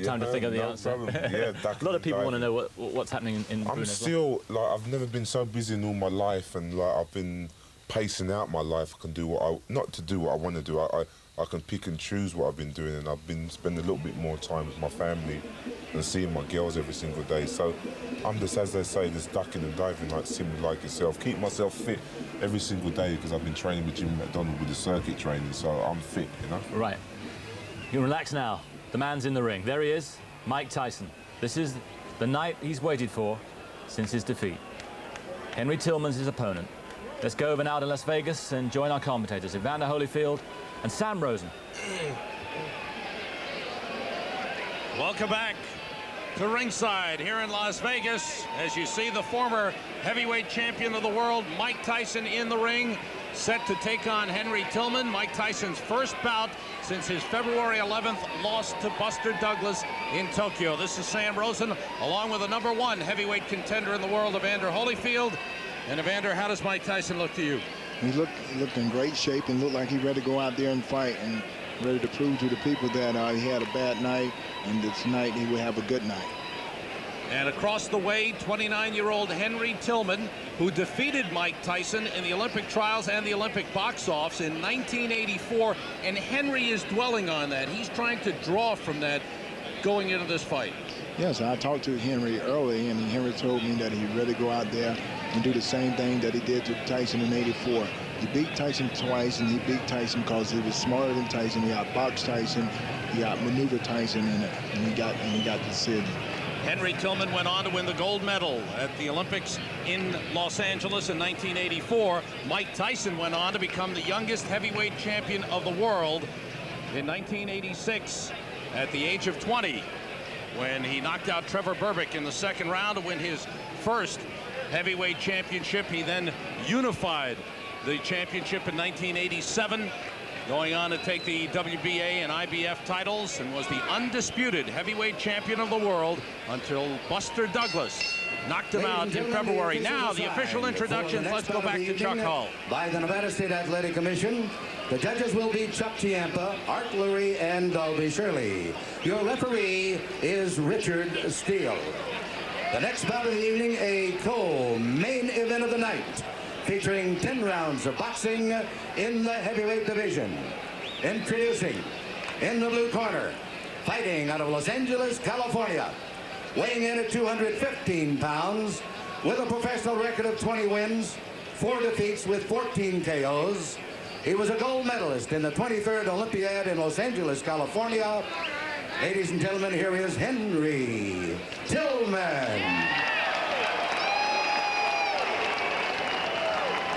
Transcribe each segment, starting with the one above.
Time to figure the answer. Yeah, a lot of people want to know what's happening in Bruno. I'm still, like, I've never been so busy in all my life, and like I've been pacing out my life. I can do not to do what I want to do. I can pick and choose what I've been doing, and I've been spending a little bit more time with my family and seeing my girls every single day. So I'm just, as they say, just ducking and diving like similar like yourself. Keep myself fit every single day because I've been training with Jimmy McDonald with the circuit training, so I'm fit, you know. Right. You can relax now. The man's in the ring. There he is, Mike Tyson. This is the night he's waited for since his defeat. Henry Tillman's his opponent. Let's go over now to Las Vegas and join our commentators, Evander Holyfield and Sam Rosen. Welcome back to ringside here in Las Vegas. As you see, the former heavyweight champion of the world, Mike Tyson, in the ring, set to take on Henry Tillman. Mike Tyson's first bout since his February 11th loss to Buster Douglas in Tokyo. This is Sam Rosen, along with the #1 heavyweight contender in the world, Evander Holyfield. And Evander, how does Mike Tyson look to you? He looked in great shape and looked like he's ready to go out there and fight and ready to prove to the people that he had a bad night and that tonight he will have a good night. And across the way, 29-year-old Henry Tillman, who defeated Mike Tyson in the Olympic trials and the Olympic box-offs in 1984. And Henry is dwelling on that. He's trying to draw from that going into this fight. Yes, I talked to Henry early, and Henry told me that he's ready to go out there and do the same thing that he did to Tyson in '84. He beat Tyson twice, and he beat Tyson because he was smarter than Tyson. He outboxed Tyson, he outmaneuvered Tyson, and he got the decision. Henry Tillman went on to win the gold medal at the Olympics in Los Angeles in 1984. Mike Tyson went on to become the youngest heavyweight champion of the world in 1986 at the age of 20, when he knocked out Trevor Berbick in the second round to win his first heavyweight championship. He then unified the championship in 1987, going on to take the WBA and IBF titles, and was the undisputed heavyweight champion of the world until Buster Douglas knocked him out in February. Now the official introductions. Let's go back to Chuck Hull. By the Nevada State Athletic Commission, the judges will be Chuck Chiampa, Art Lurie, and Dalby Shirley. Your referee is Richard Steele. The next bout of the evening, a co-main event of the night, featuring 10 rounds of boxing in the heavyweight division. Introducing, in the blue corner, fighting out of Los Angeles, California, weighing in at 215 pounds, with a professional record of 20 wins, 4 defeats with 14 KOs. He was a gold medalist in the 23rd Olympiad in Los Angeles, California. Ladies and gentlemen, here is Henry Tillman.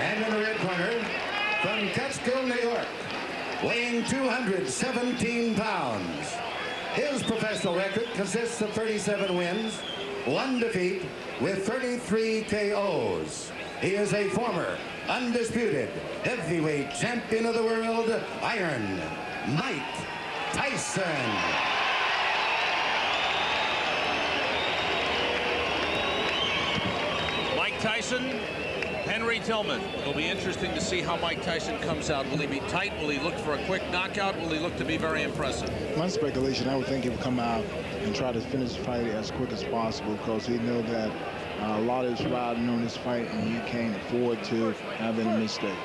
And in the red corner, from Catskill, New York, weighing 217 pounds. His professional record consists of 37 wins, 1 defeat, with 33 KOs. He is a former undisputed heavyweight champion of the world, Iron Mike Tyson. Mike Tyson, Henry Tillman. It'll be interesting to see how Mike Tyson comes out. Will he be tight? Will he look for a quick knockout? Will he look to be very impressive? My speculation, I would think he would come out and try to finish the fight as quick as possible, because he knows that a lot is riding on this fight, and he can't afford to have any mistakes.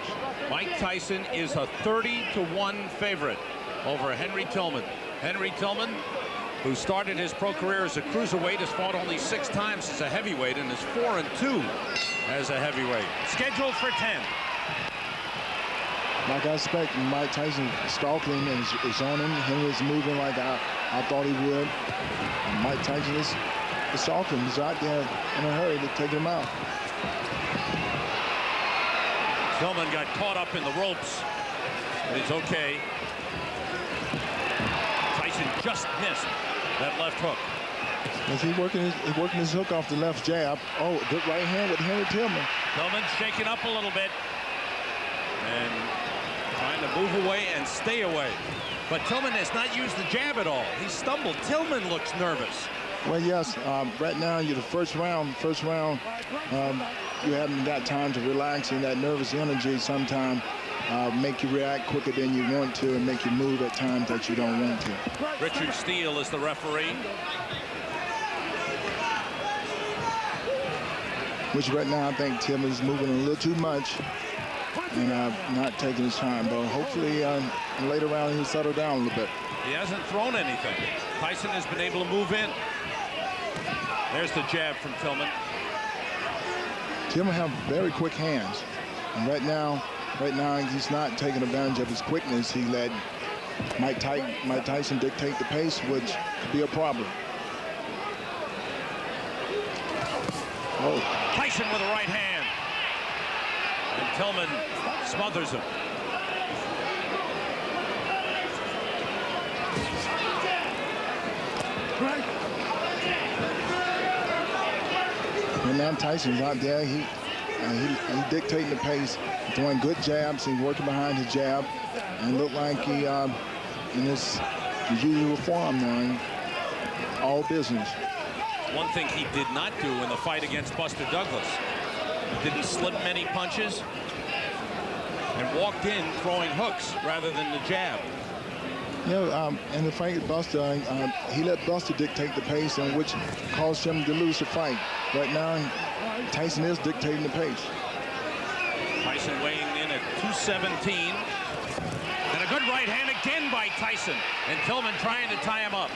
Mike Tyson is a 30-1 favorite over Henry Tillman. Henry Tillman, who started his pro career as a cruiserweight, has fought only 6 times as a heavyweight and is 4-2 as a heavyweight. Scheduled for 10. Like I expect, Mike Tyson stalking him and is on him. Henry's moving like I thought he would. And Mike Tyson is stalking him. He's out there in a hurry to take him out. Tillman got caught up in the ropes, but he's okay. Tyson just missed that left hook. Is he working his hook off the left jab? Oh, good right hand with Henry Tillman. Tillman shaking up a little bit and trying to move away and stay away. But Tillman has not used the jab at all. He stumbled. Tillman looks nervous. Well, yes. Right now, you're the first round. You haven't got time to relax in that nervous energy. Sometimes make you react quicker than you want to and make you move at times that you don't want to. Richard Steele is the referee. Which right now I think Tillman is moving a little too much and not taking his time. But hopefully in the later round he'll settle down a little bit. He hasn't thrown anything. Tyson has been able to move in. There's the jab from Tillman. Tillman have very quick hands. And right now he's not taking advantage of his quickness. He let Mike Tyson dictate the pace, which could be a problem. Oh. Tyson with a right hand. And Tillman smothers him. And now Tyson's out there. He's dictating the pace, throwing good jabs. He's working behind his jab, and look like he in his usual form now. All business. One thing he did not do in the fight against Buster Douglas, didn't slip many punches and walked in throwing hooks rather than the jab. You know, in the fight with Buster, he let Buster dictate the pace, and which caused him to lose the fight. Right now, Tyson is dictating the pace. Tyson weighing in at 217. And a good right hand again by Tyson. And Tillman trying to tie him up.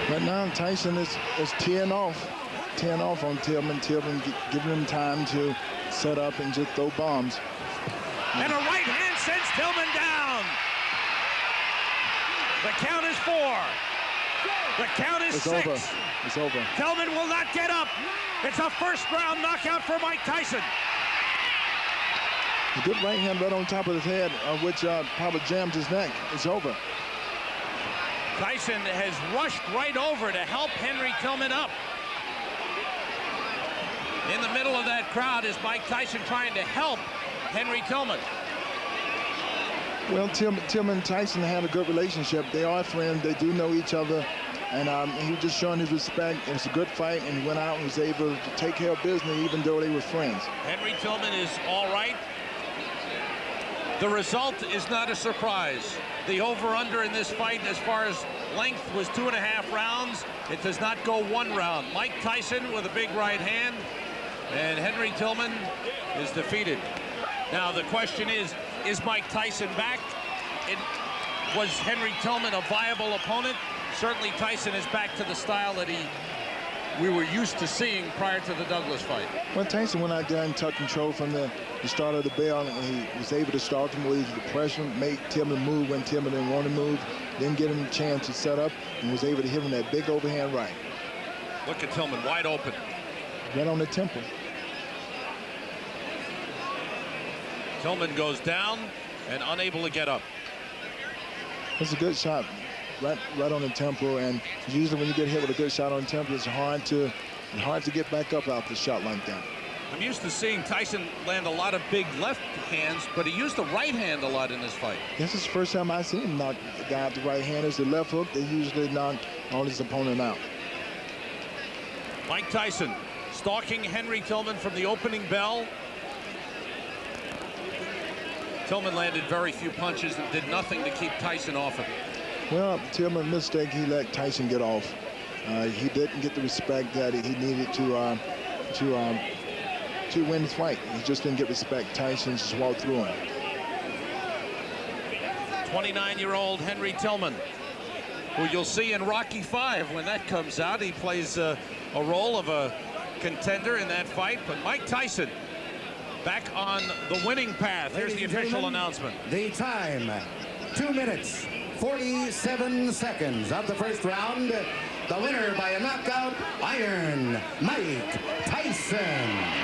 Right now, Tyson is teeing off on Tillman. Tillman giving him time to set up and just throw bombs. And a right hand sends Tillman down. The count is 4. The count is 6. Over. It's over. Tillman will not get up. It's a first-round knockout for Mike Tyson. A good right hand right on top of his head, which probably jammed his neck. It's over. Tyson has rushed right over to help Henry Tillman up. In the middle of that crowd is Mike Tyson trying to help Henry Tillman. Well, Tillman and Tyson had a good relationship. They are friends. They do know each other. And he was just showing his respect. It was a good fight, and he went out and was able to take care of business even though they were friends. Henry Tillman is all right. The result is not a surprise. The over-under in this fight as far as length was 2.5 rounds. It does not go 1 round. Mike Tyson with a big right hand, and Henry Tillman is defeated. Now the question is Mike Tyson back? Was Henry Tillman a viable opponent? Certainly Tyson is back to the style that we were used to seeing prior to the Douglas fight. Well, Tyson went out there and took control from the start of the bell, and he was able to start him with the pressure, make Tillman move when Tillman didn't want to move, then get him a chance to set up, and was able to hit him that big overhand right. Look at Tillman wide open. Right on the temple. Tillman goes down and unable to get up. It's a good shot. Right on the temple, and usually when you get hit with a good shot on the temple, it's hard to get back up after a shot like that. I'm used to seeing Tyson land a lot of big left hands, but he used the right hand a lot in this fight. This is the first time I've seen him knock the guy out the right hand. It's the left hook. They usually knock all his opponent out. Mike Tyson stalking Henry Tillman from the opening bell. Tillman landed very few punches and did nothing to keep Tyson off him. Well, Tillman mistake, he let Tyson get off. He didn't get the respect that he needed to win his fight. He just didn't get respect. Tyson just walked through him. 29-year-old Henry Tillman, who you'll see in Rocky V when that comes out. He plays a role of a contender in that fight. But Mike Tyson back on the winning path. Here's the official announcement. The time, 2 minutes, 47 seconds of the first round. The winner by a knockout, Iron Mike Tyson.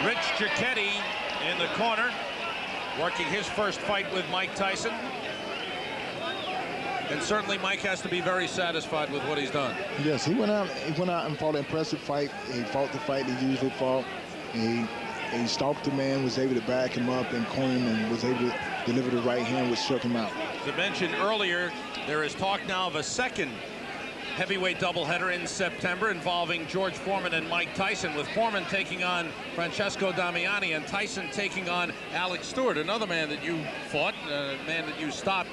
Rich Giacchetti in the corner, working his first fight with Mike Tyson. And certainly Mike has to be very satisfied with what he's done. Yes, he went out and fought an impressive fight. He fought the fight he usually fought. He stalked the man, was able to back him up and corner him, and was able to deliver the right hand, which struck him out. As I mentioned earlier, there is talk now of a second heavyweight doubleheader in September involving George Foreman and Mike Tyson, with Foreman taking on Francesco Damiani and Tyson taking on Alex Stewart, another man that you fought, a man that you stopped.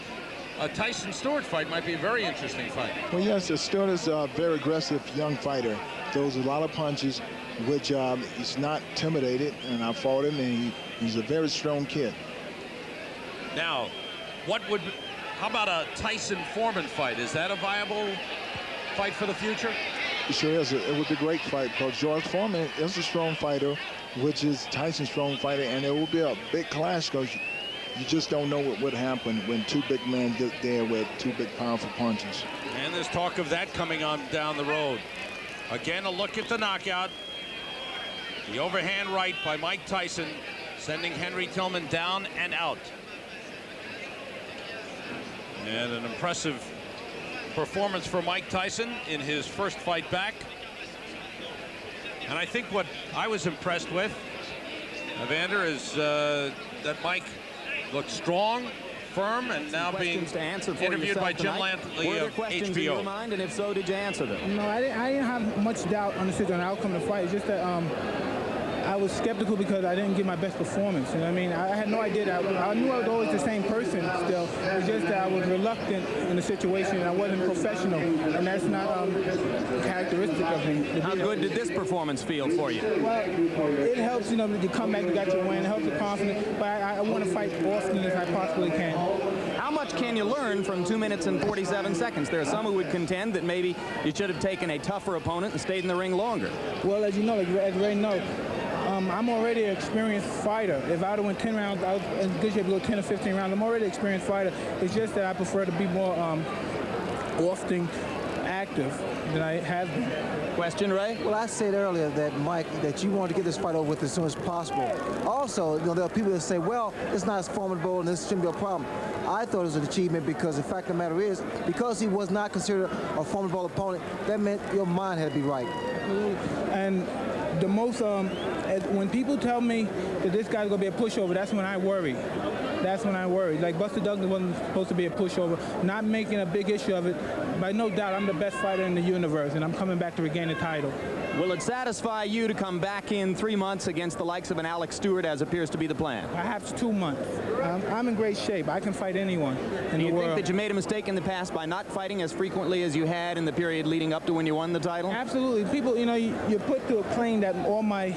A Tyson-Stewart fight might be a very interesting fight. Well, yes, Stewart is a very aggressive young fighter. Throws a lot of punches, which he's not intimidated, and I fought him, and he's a very strong kid. Now, how about a Tyson-Foreman fight? Is that a viable fight for the future? It sure is. It would be a great fight, because George Foreman is a strong fighter, which is Tyson's strong fighter, and it will be a big clash, because you just don't know what would happen when two big men get there with two big powerful punches. And there's talk of that coming on down the road. Again, a look at the knockout. The overhand right by Mike Tyson, sending Henry Tillman down and out. And an impressive performance for Mike Tyson in his first fight back. And I think what I was impressed with, Evander, is that Mike looked strong, firm, and now being interviewed by Jim Lantley of questions in your mind, and if so, did you answer them? No, I didn't have much doubt on the outcome of the fight. It's just that I was skeptical because I didn't give my best performance. You know what I mean? I had no idea that I knew I was always the same person still. It's just that I was reluctant in the situation and I wasn't professional, and that's not characteristic of me. How good did this performance feel for you? Well, it helps, you know, to come back, you got your win, it helps the confidence, but I want to fight often as I possibly can. How much can you learn from 2 minutes and 47 seconds? There are some who would contend that maybe you should have taken a tougher opponent and stayed in the ring longer. Well, as you know, as Ray knows, I'm already an experienced fighter. If I would have went 10 rounds, I was in good shape to go 10 or 15 rounds. I'm already an experienced fighter. It's just that I prefer to be more often active than I have been. Question, Ray? Well, I said earlier that, Mike, that you want to get this fight over with as soon as possible. Also, you know, there are people that say, well, it's not as formidable and this shouldn't be a problem. I thought it was an achievement because the fact of the matter is, because he was not considered a formidable opponent, that meant your mind had to be right. And the most, when people tell me that this guy's going to be a pushover, that's when I worry. That's when I worry. Like Buster Douglas wasn't supposed to be a pushover, not making a big issue of it. By no doubt, I'm the best fighter in the universe, and I'm coming back to regain the title. Will it satisfy you to come back in 3 months against the likes of an Alex Stewart, as appears to be the plan? I have 2 months. I'm in great shape. I can fight anyone in the world. Do you think that you made a mistake in the past by not fighting as frequently as you had in the period leading up to when you won the title? Absolutely. People, you know, you're put to a claim that all my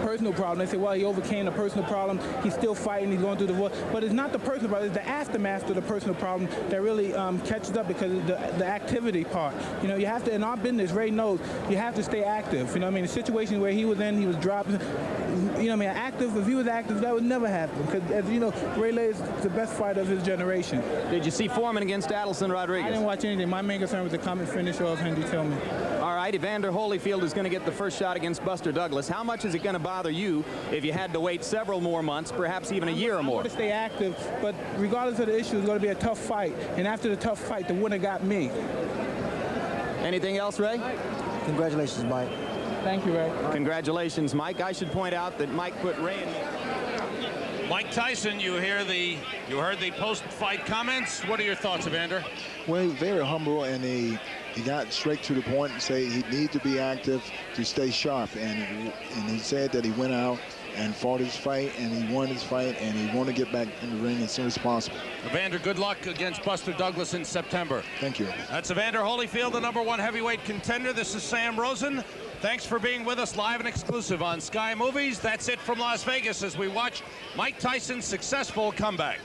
personal problem. They say, well, he overcame the personal problem. He's still fighting. He's going through the divorce. But it's not the personal problem. It's the aftermath of the personal problem that really catches up because of the activity part. You know, you have to, in our business, Ray knows, you have to stay active. You know what I mean? The situation where he was in, he was dropping. You know what I mean? Active, if he was active, that would never happen. Because, as you know, Ray Lay is the best fighter of his generation. Did you see Foreman against Adelson Rodriguez? I didn't watch anything. My main concern was the comment finish of Henry Tillman. All right, Evander Holyfield is going to get the first shot against Buster Douglas. How much is it going to bother you if you had to wait several more months, perhaps even a year or more? I'm going to stay active, but regardless of the issue, it's going to be a tough fight. And after the tough fight, the winner got me. Anything else, Ray? Congratulations, Mike. Thank you, Ray. Congratulations, Mike. I should point out that Mike put Ray in. Mike Tyson, you heard the post-fight comments. What are your thoughts, Evander? Well, he was very humble, and he got straight to the point and say he needs to be active to stay sharp. And he said that he went out and fought his fight, and he won his fight, and he wanted to get back in the ring as soon as possible. Evander, good luck against Buster Douglas in September. Thank you. That's Evander Holyfield, the #1 heavyweight contender. This is Sam Rosen. Thanks for being with us live and exclusive on Sky Movies. That's it from Las Vegas as we watch Mike Tyson's successful comeback.